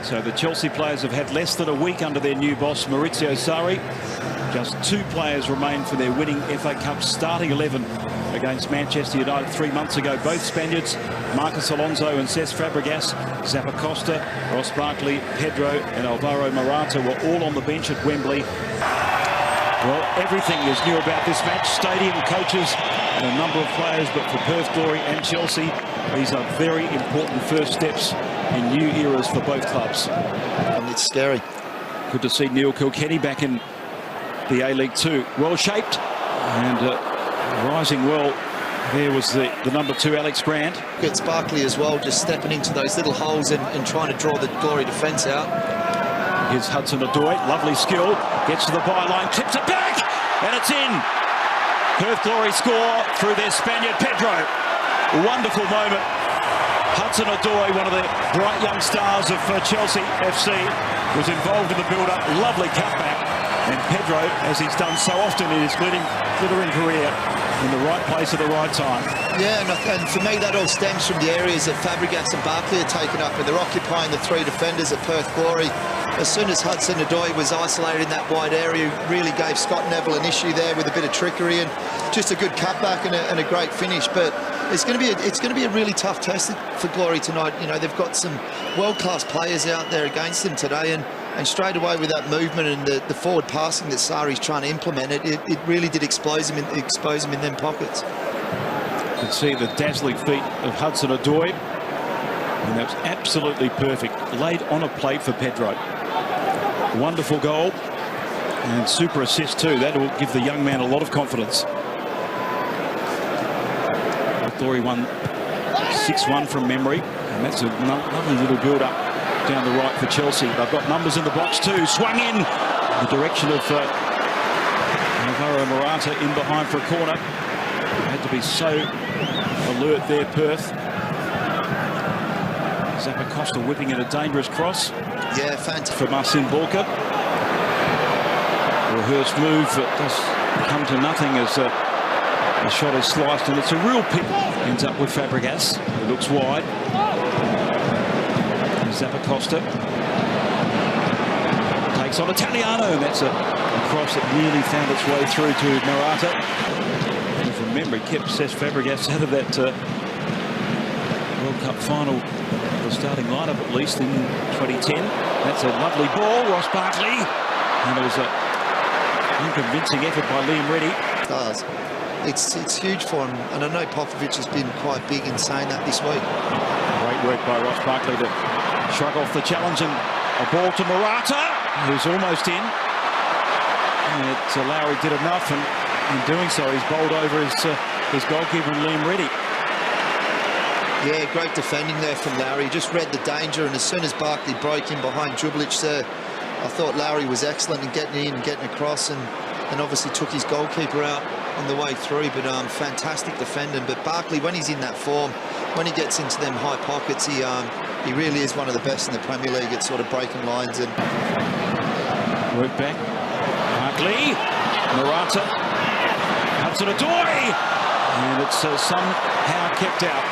So the Chelsea players have had less than a week under their new boss, Maurizio Sarri. Just 2 players remain for their winning FA Cup starting 11 against Manchester United 3 months ago. Both Spaniards, Marcos Alonso and Cesc Fabregas, Zappacosta, Ross Barkley, Pedro and Alvaro Morata were all on the bench at Wembley. Well, everything is new about this match. Stadium, coaches and a number of players, but for Perth Glory and Chelsea, these are very important first steps in new eras for both clubs. And it's scary. Good to see Neil Kilkenny back in the A-League 2. Well shaped and rising well. There was the number 2, Alex Grant. It's Barkley as well, just stepping into those little holes and trying to draw the Glory defence out. Here's Hudson-Odoi, lovely skill, gets to the byline, clips it back, and it's in. Perth Glory score through their Spaniard, Pedro. Wonderful moment. Hudson-Odoi, one of the bright young stars of Chelsea FC, was involved in the build-up. Lovely cutback. And Pedro, as he's done so often in his glittering career, in the right place at the right time. Yeah, and for me that all stems from the areas that Fabregas and Barkley are taken up, and they're occupying the 3 defenders at Perth Glory. As soon as Hudson-Odoi was isolated in that wide area, really gave Scott Neville an issue there with a bit of trickery and just a good cutback and a great finish. But it's going to be a really tough test for Glory tonight. You know, they've got some world-class players out there against them today, and straight away with that movement and the forward passing that Sarri's trying to implement, it really did expose him in them pockets. You can see the dazzling feet of Hudson-Odoi, and that's absolutely perfect. Laid on a plate for Pedro. Wonderful goal, and super assist too. That will give the young man a lot of confidence. Glory won 6-1 from memory, and that's a lovely little build-up down the right for Chelsea. They've got numbers in the box too. Swung in the direction of Alvaro Morata, in behind for a corner. Had to be so alert there, Perth. Zappacosta whipping in a dangerous cross. Yeah, fantastic. For Marcin Borka. Rehearsed move that does come to nothing as the shot is sliced, and it's a real pick. Ends up with Fabregas. It looks wide. Zappacosta takes on Italiano, and that's a cross that nearly found its way through to Morata. And from memory, kept Cesc Fabregas out of that World Cup final, the starting lineup at least in 2010. That's a lovely ball, Ross Barkley, and it was an unconvincing effort by Liam Reddy. It's huge for him, and I know Popovic has been quite big in saying that this week. Great work by Ross Barkley to shrug off the challenge, and a ball to Morata, who's almost in. And Lowry did enough, and in doing so, he's bowled over his goalkeeper, Liam Reddy. Yeah, great defending there from Lowry. He just read the danger, and as soon as Barkley broke in behind Jubilic there, I thought Lowry was excellent in getting in and getting across, and obviously took his goalkeeper out on the way through. But fantastic defending. But Barkley, when he's in that form, when he gets into them high pockets, he really is one of the best in the Premier League at sort of breaking lines. And work back, Barkley, Morata, Hudson-Odoi, and it's somehow kept out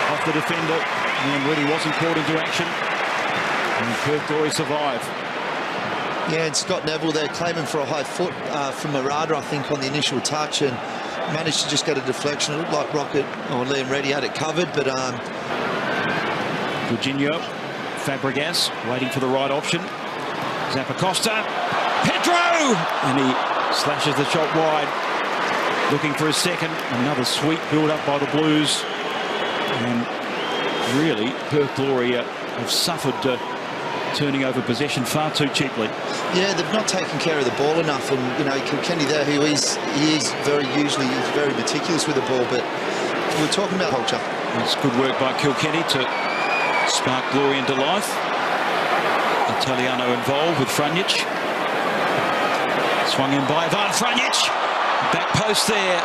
off the defender, and Reddy wasn't called into action, and Perth Glory survive. Yeah, and Scott Neville there claiming for a high foot from Morata, I think, on the initial touch, and managed to just get a deflection. It looked like Rocket or Liam Reddy had it covered, but Jorginho, Fabregas waiting for the right option. Zappacosta, Pedro, and he slashes the shot wide, looking for his second. Another sweet build-up by the Blues, and really Perth Glory have suffered turning over possession far too cheaply. Yeah, they've not taken care of the ball enough, and you know, Kilkenny there, he is very meticulous with the ball, but we're talking about culture. It's good work by Kilkenny to spark Glory into life. Italiano involved with Franjic. Swung in by Ivan Franjic. Back post there,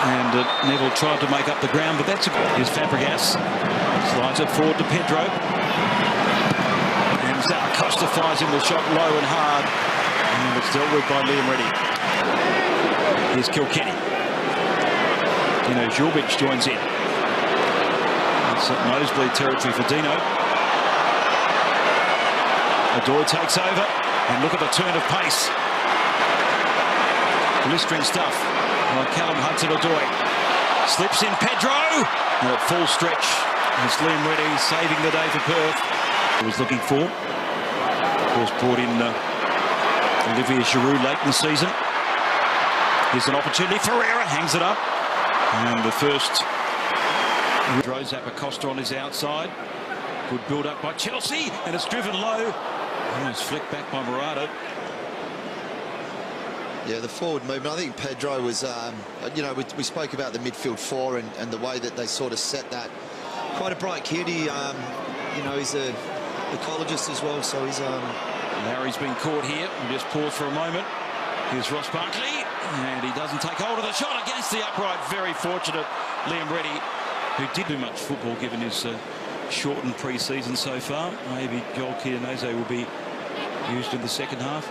and Neville tried to make up the ground, but that's here's Fabregas. Slides it forward to Pedro. And Zappacosta fires in the shot low and hard, and it's dealt with by Liam Reddy. Here's Kilkenny. Dino Žubic joins in. It's nosebleed territory for Dino. Adoy takes over, and look at the turn of pace. Blistering stuff by Callum Hudson-Odoi. Slips in Pedro, and at full stretch, it's Liam Reddy saving the day for Perth. He was looking for. Of course, brought in Olivier Giroud late in the season. Here's an opportunity. Ferreira hangs it up. And the first throws Acosta on his outside. Good build-up by Chelsea, and it's driven low. Almost flicked back by Murata. Yeah, the forward movement. I think Pedro was, you know, we spoke about the midfield four and the way that they sort of set that. Quite a bright kid. He, you know, he's a ecologist as well, so he's... Larry's been caught here. We'll just pause for a moment. Here's Ross Barkley, and he doesn't take hold of the shot against the upright. Very fortunate Liam Reddy, who did do much football given his shortened pre-season so far. Maybe Joel Chianese will be used in the second half.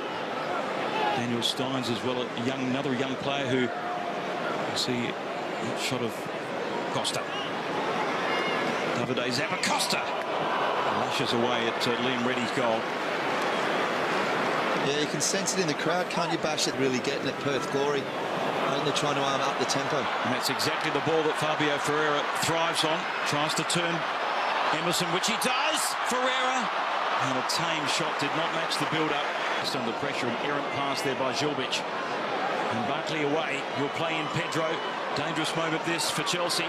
Daniel Steins as well, another young player who you see a shot of Costa. Davide Zappacosta lashes away at Liam Reddy's goal. Yeah, you can sense it in the crowd, can't you, Bash? It really getting at Perth Glory. I think they're trying to arm up the tempo. And that's exactly the ball that Fabio Ferreira thrives on. Tries to turn Emerson, which he does. Ferreira, and a tame shot did not match the build-up. Just under pressure, an errant pass there by Gilbich. And Barkley away. He'll play in Pedro. Dangerous moment this for Chelsea.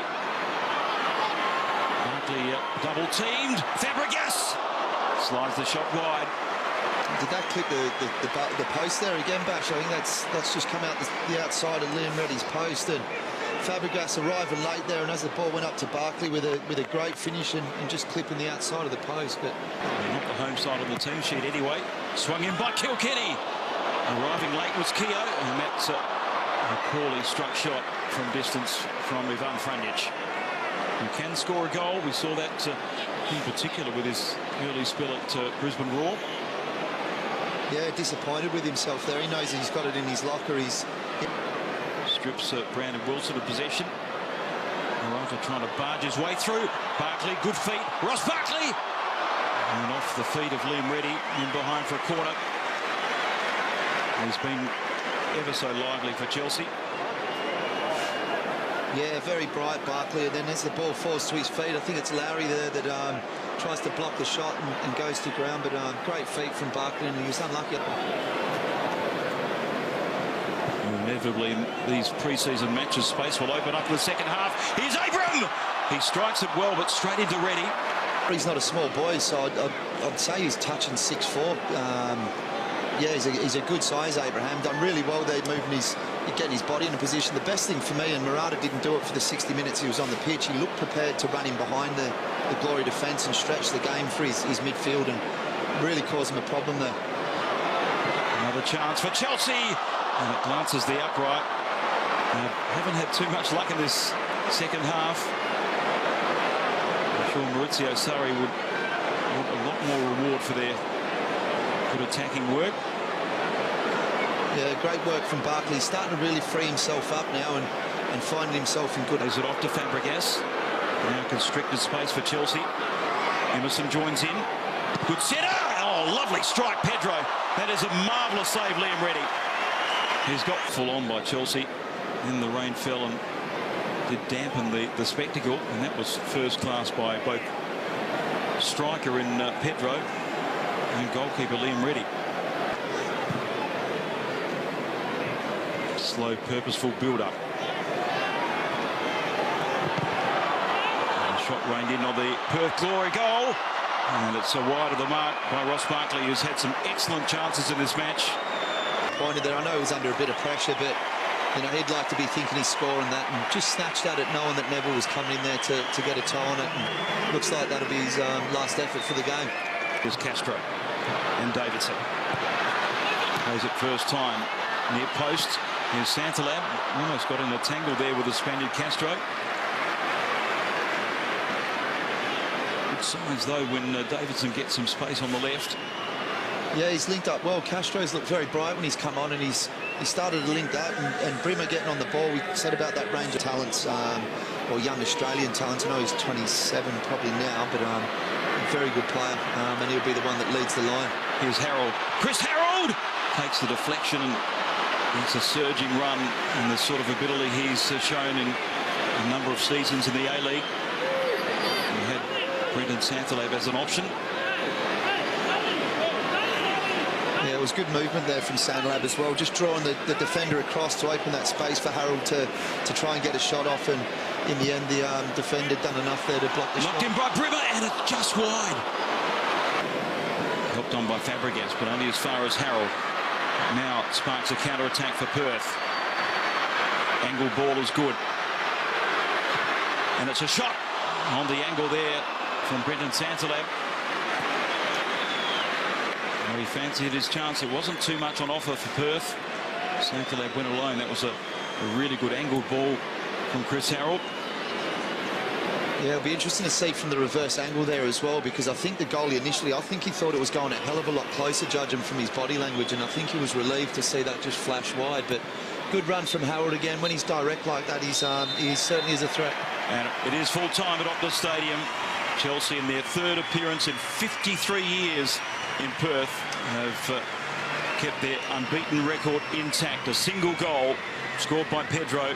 Barkley double-teamed. Fabregas slides the shot wide. Did that clip the post there again, Bash? I think that's just come out the outside of Liam Reddy's post, and Fabregas arriving late there, and as the ball went up to Barkley with a great finish and just clipping the outside of the post. But not the home side on the team sheet anyway. Swung in by Kilkenny. Arriving late was Keogh, and that's a poorly struck shot from distance from Ivan Franjic, who can score a goal. We saw that in particular with his early spell at Brisbane Roar. Yeah, disappointed with himself there. He knows he's got it in his locker. He's strips Brandon Wilson of possession. Murata trying to barge his way through. Barkley, good feet. Ross Barkley! And off the feet of Liam Reddy, in behind for a corner. He's been ever so lively for Chelsea. Yeah, very bright, Barkley. And then as the ball falls to his feet, I think it's Lowry there that tries to block the shot and goes to ground. But great feet from Barkley, and he was unlucky. Inevitably, in these pre-season matches, space will open up in the second half. Here's Abram! He strikes it well, but straight into Reddy. He's not a small boy, so I'd say he's touching 6'4". Yeah, he's a good size, Abraham. Done really well there, getting his body in a position. The best thing for me, and Murata didn't do it for the 60 minutes he was on the pitch, he looked prepared to run in behind the Glory defence and stretch the game for his midfield, and really caused him a problem there. Another chance for Chelsea, and it glances the upright. Haven't had too much luck in this second half. I'm sure Maurizio Sarri would want a lot more reward for their good attacking work. Yeah, great work from Barkley. He's starting to really free himself up now and finding himself in good... Plays it off to Fabregas. Now constricted space for Chelsea. Emerson joins in. Good setter. Oh, lovely strike, Pedro. That is a marvellous save, Liam Reddy. He's got full on by Chelsea. Then the rain fell and did dampen the spectacle. And that was first class by both striker in Pedro and goalkeeper Liam Reddy. Slow, purposeful build-up. Shot rained in on the Perth Glory goal. And it's a wide of the mark by Ross Barkley, who's had some excellent chances in this match. Pointed there. I know he was under a bit of pressure, but you know, he'd like to be thinking he's scoring that, and just snatched at it knowing that Neville was coming in there to get a toe on it. And looks like that'll be his last effort for the game. There's Castro and Davidson. Plays it first time near post. Here's Santalab. Almost got in a tangle there with the Spaniard Castro. Good signs though when Davidson gets some space on the left. Yeah, he's linked up well. Castro's looked very bright when he's come on, and he started to link that, and Brimmer getting on the ball. We said about that range of talents. or young Australian talent. I know he's 27 probably now, but a very good player, and he'll be the one that leads the line. Here's Harold. Chris Harold takes the deflection, and it's a surging run, and the sort of ability he's shown in a number of seasons in the A-League. We had Brendan Santhalab as an option. Yeah, it was good movement there from Sandlab as well, just drawing the defender across to open that space for Harold to try and get a shot off, and in the end the defender done enough there to block the Knocked shot. in by Brimmer, and it's just wide. Helped on by Fabregas, but only as far as Harold. Now it sparks a counter-attack for Perth. Angle ball is good. And it's a shot on the angle there from Brendan Santhalab. Well, he fancied his chance. It wasn't too much on offer for Perth. Santhalab went alone. That was a really good angled ball from Chris Harold. Yeah, it'll be interesting to see from the reverse angle there as well, because I think the goalie initially, I think he thought it was going a hell of a lot closer, judging from his body language, and I think he was relieved to see that just flash wide. But good run from Harold again. When he's direct like that, he certainly is a threat. And it is full time at Optus Stadium. Chelsea, in their third appearance in 53 years in Perth, have kept their unbeaten record intact. A single goal scored by Pedro